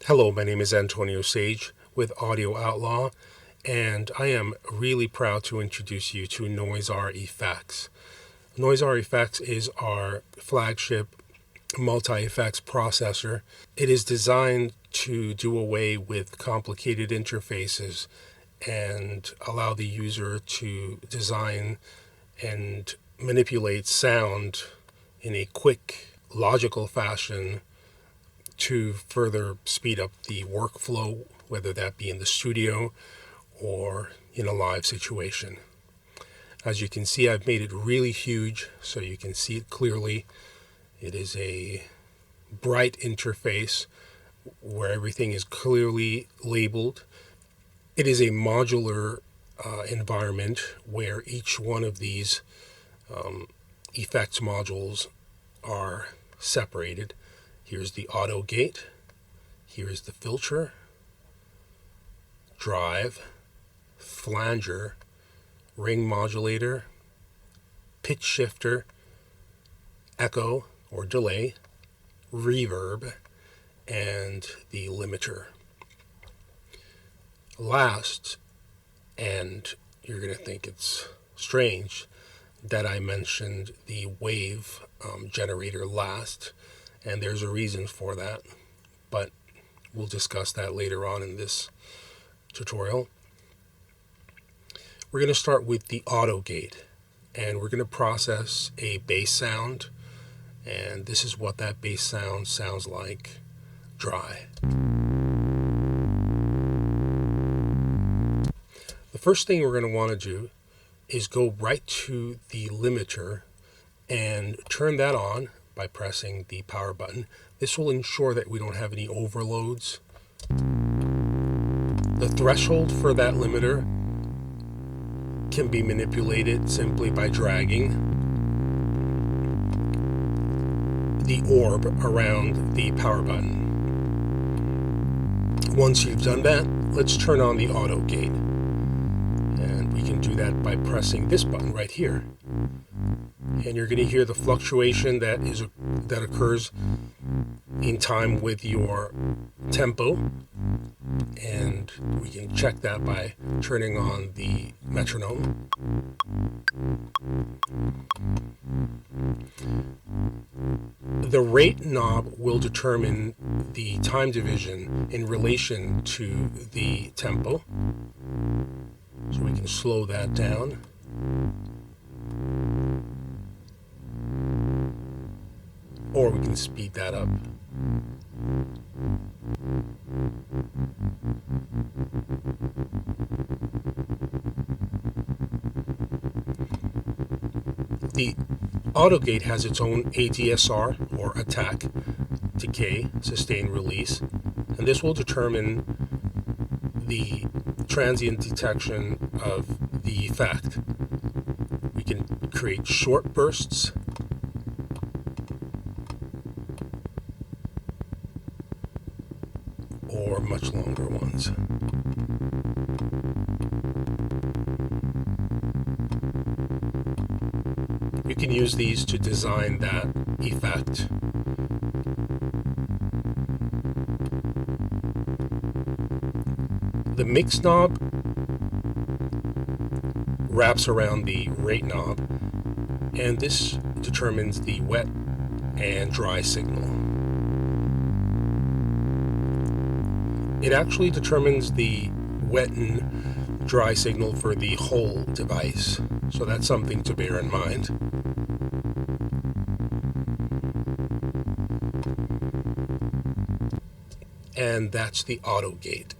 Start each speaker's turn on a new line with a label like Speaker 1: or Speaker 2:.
Speaker 1: Hello, my name is Antonio Sage with Audio Outlaw, and I am really proud to introduce you to NoisR FX. NoisR FX is our flagship multi-effects processor. It is designed to do away with complicated interfaces and allow the user to design and manipulate sound in a quick, logical fashion to further speed up the workflow, whether that be in the studio or in a live situation. As you can see, I've made it really huge so you can see it clearly. It is a bright interface where everything is clearly labeled. It is a modular environment where each one of these effects modules are separated. Here's the Autogate, here's the filter, drive, flanger, ring modulator, pitch shifter, echo or delay, reverb, and the limiter. Last, and you're going to think it's strange that I mentioned the wave generator last, and there's a reason for that, but we'll discuss that later on in this tutorial. We're going to start with the Autogate, and we're going to process a bass sound, and this is what that bass sound sounds like dry. The first thing we're going to want to do is go right to the limiter and turn that on by pressing the power button. This will ensure that we don't have any overloads. The threshold for that limiter can be manipulated simply by dragging the orb around the power button. Once you've done that, let's turn on the Autogate. And we can do that by pressing this button right here. And you're going to hear the fluctuation that occurs in time with your tempo, and we can check that by turning on the metronome. The rate knob will determine the time division in relation to the tempo, so we can slow that down. Or we can speed that up. The Autogate has its own ADSR, or attack, decay, sustain, release, and this will determine the transient detection of the effect. We can create short bursts or much longer ones. You can use these to design that effect. The mix knob wraps around the rate knob, and this determines the wet and dry signal. It actually determines the wet and dry signal for the whole device, so that's something to bear in mind. And that's the Autogate.